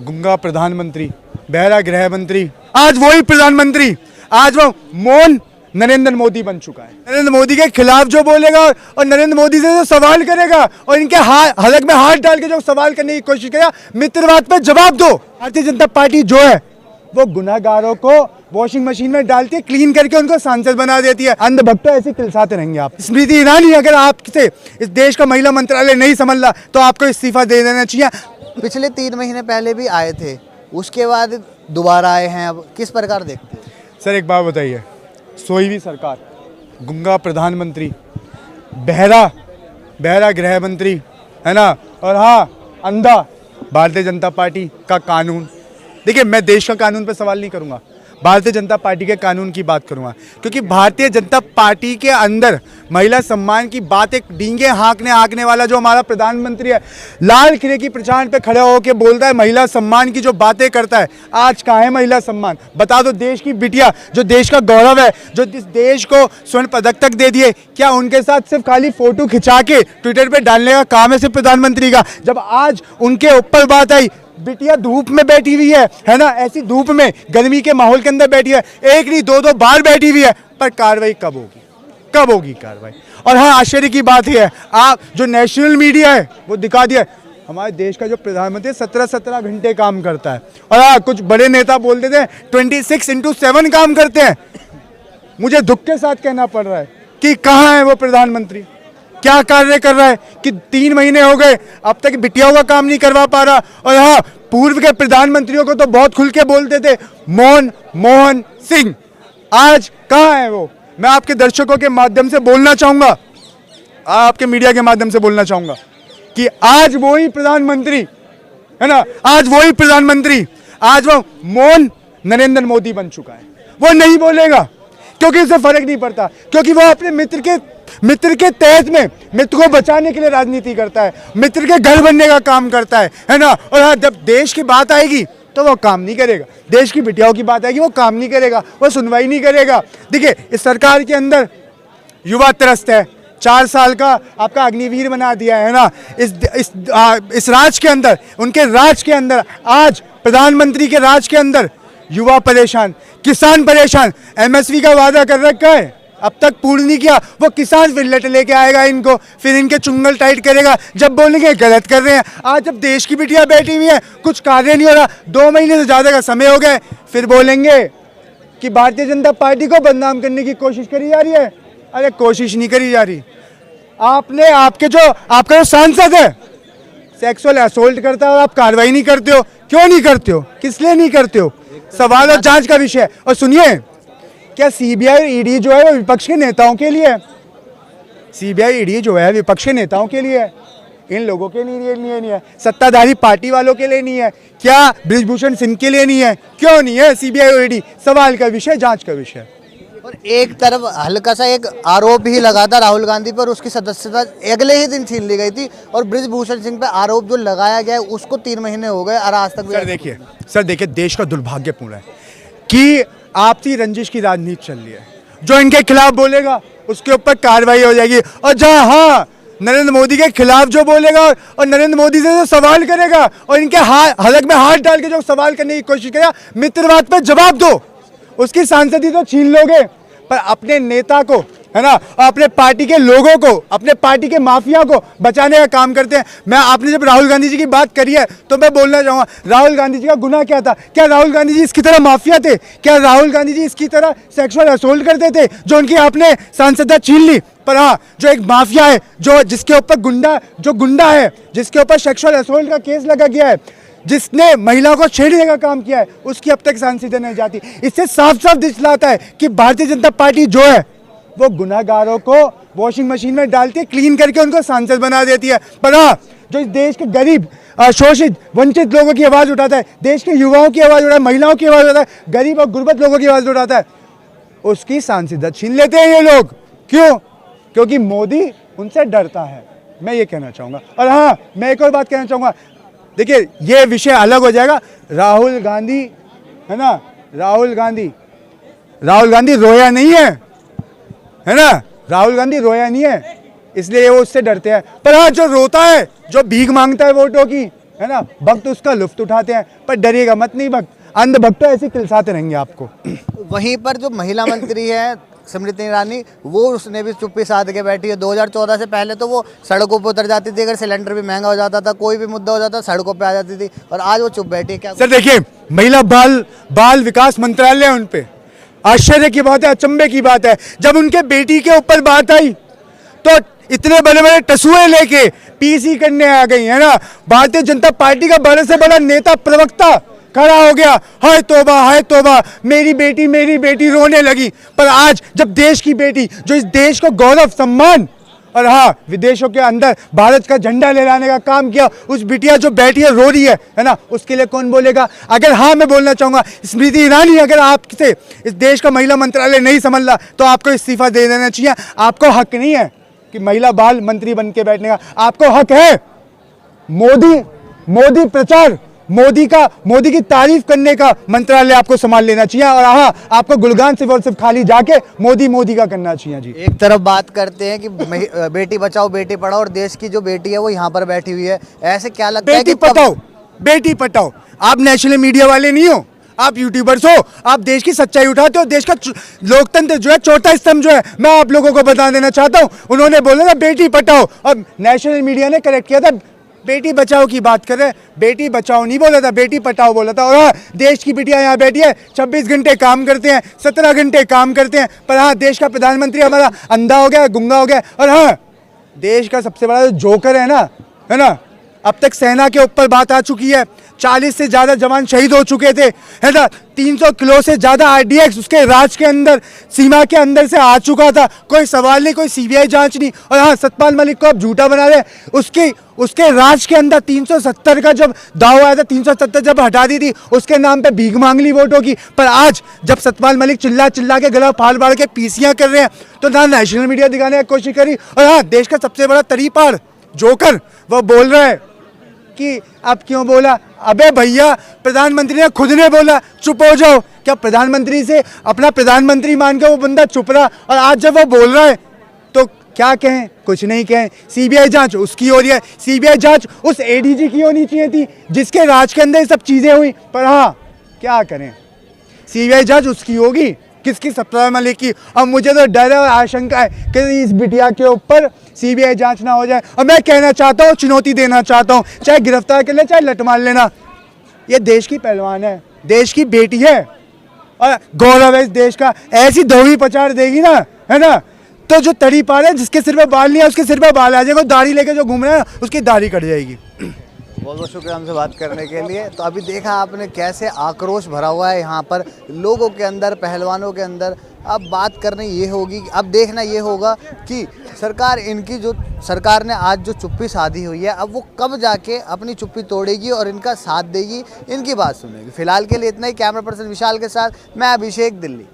गूंगा प्रधानमंत्री, बहरा गृह मंत्री, आज वही प्रधानमंत्री, आज वो मौन नरेंद्र मोदी बन चुका है। नरेंद्र मोदी के खिलाफ जो बोलेगा और नरेंद्र मोदी से जो सवाल करेगा और इनके हलक में हाथ डाल के जो सवाल करने की कोशिश करेगा, मित्रवाद पे जवाब दो। भारतीय जनता पार्टी जो है वो गुनाहगारों को वॉशिंग मशीन में डालती है, क्लीन करके उनको सांसद बना देती है। अंधभक्त ऐसे किलसाते रहेंगे आप। स्मृति ईरानी, अगर आपसे इस देश का महिला मंत्रालय नहीं संभला तो आपको इस्तीफा दे देना चाहिए। पिछले 3 महीने पहले भी आए थे, उसके बाद दोबारा आए हैं, अब किस प्रकार देखते हैं? सर एक बात बताइए, 16वीं सरकार, गूंगा प्रधानमंत्री, बहरा गृह मंत्री, है ना, और हाँ अंधा भारतीय जनता पार्टी का कानून। देखिए, मैं देश का कानून पर सवाल नहीं करूंगा, भारतीय जनता पार्टी के कानून की बात करूंगा, क्योंकि भारतीय जनता पार्टी के अंदर महिला सम्मान की बात, एक डींगे हाँकने वाला जो हमारा प्रधानमंत्री है, लाल किले की प्रचार पे खड़ा होकर बोलता है महिला सम्मान की जो बातें करता है। आज कहाँ है महिला सम्मान? बता दो। देश की बिटिया जो देश का गौरव है, जो इस देश को स्वर्ण पदक तक दे दिए, क्या उनके साथ सिर्फ खाली फोटो खिंचा के ट्विटर पे डालने का काम है सिर्फ प्रधानमंत्री का? जब आज उनके ऊपर बात आई, बिटिया धूप में बैठी हुई है ना, ऐसी धूप में गर्मी के माहौल के अंदर बैठी है, एक नहीं दो बार बैठी हुई है, पर कार्रवाई कब होगी कार्रवाई? और हाँ, आश्चर्य की बात है, आप जो नेशनल मीडिया है वो दिखा दिया हमारे देश का जो प्रधानमंत्री 17 घंटे काम करता है, और हाँ कुछ बड़े नेता बोलते थे 26x7 काम करते हैं। मुझे दुख के साथ कहना पड़ रहा है कि कहाँ है वो प्रधानमंत्री, क्या कार्य कर रहा है कि 3 महीने हो गए अब तक बिटियाओं का काम नहीं करवा पा रहा। और हाँ, पूर्व के प्रधानमंत्रियों को तो बहुत खुल के बोलते थे, मनमोहन सिंह, आज कहाँ है वो? मैं आपके दर्शकों के माध्यम से बोलना चाहूंगा, आपके मीडिया के माध्यम से बोलना चाहूंगा कि आज वही प्रधानमंत्री, है ना, आज वही प्रधानमंत्री, आज वो मौन नरेंद्र मोदी बन चुका है। वो नहीं बोलेगा क्योंकि उसे फर्क नहीं पड़ता, क्योंकि वो अपने मित्र के तहत में मित्र को बचाने के लिए राजनीति करता है, मित्र के घर बनने का काम करता है ना। और हाँ, जब देश की बात आएगी तो वो काम नहीं करेगा, देश की बिटियाओं की बात आएगी वो काम नहीं करेगा, वो सुनवाई नहीं करेगा। देखिए, इस सरकार के अंदर युवा त्रस्त है, 4 साल का आपका अग्निवीर बना दिया है ना। इस राज के अंदर, उनके राज के अंदर, आज प्रधानमंत्री के राज के अंदर युवा परेशान, किसान परेशान। एमएसपी का वादा कर रखा है, अब तक पूर्ण नहीं किया। वो किसान फिर लट लेके आएगा इनको, फिर इनके चुंगल टाइट करेगा, जब बोलेंगे गलत कर रहे हैं। आज जब देश की बिटिया बैठी हुई है, कुछ कार्य नहीं हो रहा, 2 महीने से ज़्यादा का समय हो गए, फिर बोलेंगे कि भारतीय जनता पार्टी को बदनाम करने की कोशिश करी जा रही है। अरे कोशिश नहीं करी जा रही, आपका जो सांसद है सेक्सुअल असोल्ट करता है और आप कार्रवाई नहीं करते हो। क्यों नहीं करते हो? किस लिए नहीं करते हो? सवाल और जांच का विषय। और सुनिए, क्या सीबीआई और ईडी जो है वो विपक्ष के नेताओं के लिए है? सीबीआई ईडी जो है विपक्ष के नेताओं के लिए है, इन लोगों के लिए नहीं है, सत्ताधारी पार्टी वालों के लिए नहीं है। क्या बृजभूषण सिंह के लिए नहीं है? क्यों नहीं है सीबीआई और ईडी? सवाल का विषय, जांच का विषय। और एक तरफ हल्का सा एक आरोप भी लगा था राहुल गांधी पर, उसकी सदस्यता अगले ही दिन छीन ली गई थी, और बृजभूषण सिंह पर आरोप जो लगाया गया है उसको 3 महीने हो गए और आज तक। सर देखिए, देश का दुर्भाग्यपूर्ण है कि आपसी रंजिश की राजनीति चल रही है। जो इनके खिलाफ बोलेगा उसके ऊपर कार्रवाई हो जाएगी, और जहां हाँ नरेंद्र मोदी के खिलाफ जो बोलेगा और नरेंद्र मोदी से जो सवाल करेगा और इनके हलक में हाथ डाल के जो सवाल करने की कोशिश करेगा, मित्रवाद पे जवाब दो। उसकी सांसदी तो छीन लोगे, पर अपने नेता को, है ना, अपने पार्टी के लोगों को, अपने पार्टी के माफिया को बचाने का काम करते हैं। आपने जब राहुल गांधी जी की बात करी है तो मैं बोलना चाहूँगा, राहुल गांधी जी का गुनाह क्या था? क्या राहुल गांधी जी इसकी तरह माफिया थे? क्या राहुल गांधी जी इसकी तरह सेक्सुअल असोल्ट करते थे जो उनकी आपने सांसदता छीन ली? पर हाँ, जो एक माफिया है, जिसके ऊपर गुंडा है, जिसके ऊपर सेक्सुअल असोल्ट का केस लगा गया है, जिसने महिलाओं को छेड़ने का काम किया है, उसकी अब तक सांसद नहीं जाती। इससे साफ साफ दिखलाता है कि भारतीय जनता पार्टी जो है वो गुनाहगारों को वॉशिंग मशीन में डालती है, क्लीन करके उनको सांसद बना देती है। पर हाँ, जो इस देश के गरीब, शोषित, वंचित लोगों की आवाज़ उठाता है, देश के युवाओं की आवाज़ उठाता है, महिलाओं की आवाज़ उठाता है, गरीब और गुर्बत लोगों की आवाज़ उठाता है, उसकी सांसद छीन लेते हैं ये लोग। क्यों? क्योंकि मोदी उनसे डरता है, मैं ये कहना चाहूँगा। और हाँ, मैं एक और बात कहना चाहूँगा, देखिए ये विषय अलग हो जाएगा। राहुल गांधी, है ना, राहुल गांधी रोया नहीं है ना, राहुल गांधी रोया नहीं है, इसलिए वो उससे डरते हैं। पर हाँ, जो रोता है, जो भीख मांगता है वोटों की, है ना, भक्त उसका लुफ्त उठाते हैं। पर डरिएगा मत, नहीं भक्त, अंध भक्त तो ऐसे किलसाते रहेंगे आपको। वहीं पर जो महिला मंत्री है स्मृति ईरानी, वो उसने भी चुप्पी साध के बैठी है। 2014 से पहले तो वो सड़कों पर उतर जाती थी, अगर सिलेंडर भी महंगा हो जाता था, कोई भी मुद्दा हो जाता, सड़कों पे आ जाती थी, और आज वो चुप बैठी है। क्या सर देखिए, महिला बाल विकास मंत्रालय है, उन पे आश्चर्य की बात है, अचंभे की बात है, जब उनके बेटी के ऊपर बात आई तो इतने बड़े बड़े टसुए लेके पीसी करने आ गई, है ना। भारतीय जनता पार्टी का बड़े से बड़ा नेता, प्रवक्ता खड़ा हो गया, हाय तौबा, मेरी बेटी रोने लगी। पर आज जब देश की बेटी, जो इस देश को गौरव, सम्मान और हाँ विदेशों के अंदर भारत का झंडा लहराने का काम किया, उस बिटिया जो बैठी है रो रही है ना, उसके लिए कौन बोलेगा? अगर हाँ, मैं बोलना चाहूँगा, स्मृति ईरानी, अगर आपसे इस देश का महिला मंत्रालय नहीं संभल रहा तो आपको इस्तीफा दे देना चाहिए। आपको हक नहीं है कि महिला बाल मंत्री बन के बैठने का, आपको हक है मोदी प्रचार, मोदी की तारीफ करने का मंत्रालय आपको संभाल लेना चाहिए। और हाँ, आपको गुणगान सिर्फ खाली जाके मोदी का करना चाहिए जी। एक तरफ बात करते हैं कि बेटी बचाओ बेटी पढ़ाओ, और देश की जो बेटी है वो यहाँ पर बैठी हुई है, ऐसे क्या लगता है कि बेटी पढ़ाओ, आप नेशनल मीडिया वाले नहीं हो, आप यूट्यूबर्स हो, आप देश की सच्चाई उठाते हो। देश का लोकतंत्र जो है, चौथा स्तंभ जो है, मैं आप लोगों को बता देना चाहता हूँ, उन्होंने बोला था बेटी पढ़ाओ, और नेशनल मीडिया ने करेक्ट किया था, बेटी बचाओ की बात कर रहे हैं, बेटी बचाओ नहीं बोला था, बेटी पढ़ाओ बोला था। और हाँ, देश की बिटिया यहाँ बैठी है, 26 घंटे काम करते हैं, 17 घंटे काम करते हैं, पर हाँ, देश का प्रधानमंत्री हमारा अंधा हो गया, गुंगा हो गया। और हाँ, देश का सबसे बड़ा जो जोकर है ना, अब तक सेना के ऊपर बात आ चुकी है, 40 से ज़्यादा जवान शहीद हो चुके थे, है ना। 300 किलो से ज़्यादा RDX उसके राज के अंदर, सीमा के अंदर से आ चुका था, कोई सवाल नहीं, कोई CBI जांच नहीं। और हाँ, सतपाल मलिक को अब झूठा बना रहे, उसके राज के अंदर 370 का जब दाव आया था, 370 जब हटा दी थी, उसके नाम पे भीख मांग ली वोटों की। पर आज जब सतपाल मलिक चिल्ला के गला फाड़ के पीसियाँ कर रहे हैं, तो ना नेशनल मीडिया दिखाने की कोशिश करी। और हाँ, देश का सबसे बड़ा तरीपार जोकर वो बोल रहा है कि अब क्यों बोला? अबे भैया, प्रधानमंत्री ने खुद ने बोला चुप हो जाओ। क्या प्रधानमंत्री से अपना प्रधानमंत्री मान के वो बंदा चुप रहा? और आज जब वो बोल रहा है तो क्या कहें? कुछ नहीं कहें। CBI जांच उसकी हो रही है, CBI जांच उस ADG की होनी चाहिए थी जिसके राज के अंदर ये सब चीज़ें हुई। पर हाँ, क्या करें, CBI जांच उसकी होगी, किसकी? सतपाल मलिक की। अब मुझे तो डर है और आशंका है कि इस बिटिया के ऊपर CBI जांच ना हो जाए। और मैं कहना चाहता हूँ, चुनौती देना चाहता हूँ, चाहे गिरफ्तार कर ले, चाहे लट मार लेना, ये देश की पहलवान है, देश की बेटी है और गौरव है इस देश का। ऐसी धोबी पचाड़ देगी ना, है ना, तो जो तड़ी पार है, जिसके सिर पे बाल नहीं है उसके सिर पे बाल आ जाएगा, दाढ़ी लेके जो घूम रहा है उसकी दाढ़ी कट जाएगी। बहुत बहुत शुक्रिया हमसे बात करने के लिए। तो अभी देखा आपने कैसे आक्रोश भरा हुआ है यहाँ पर लोगों के अंदर, पहलवानों के अंदर। अब बात करनी ये होगी, अब देखना ये होगा कि सरकार ने आज जो चुप्पी साधी हुई है, अब वो कब जाके अपनी चुप्पी तोड़ेगी और इनका साथ देगी, इनकी बात सुनेगी। फिलहाल के लिए इतना ही। कैमरा पर्सन विशाल के साथ मैं अभिषेक, दिल्ली।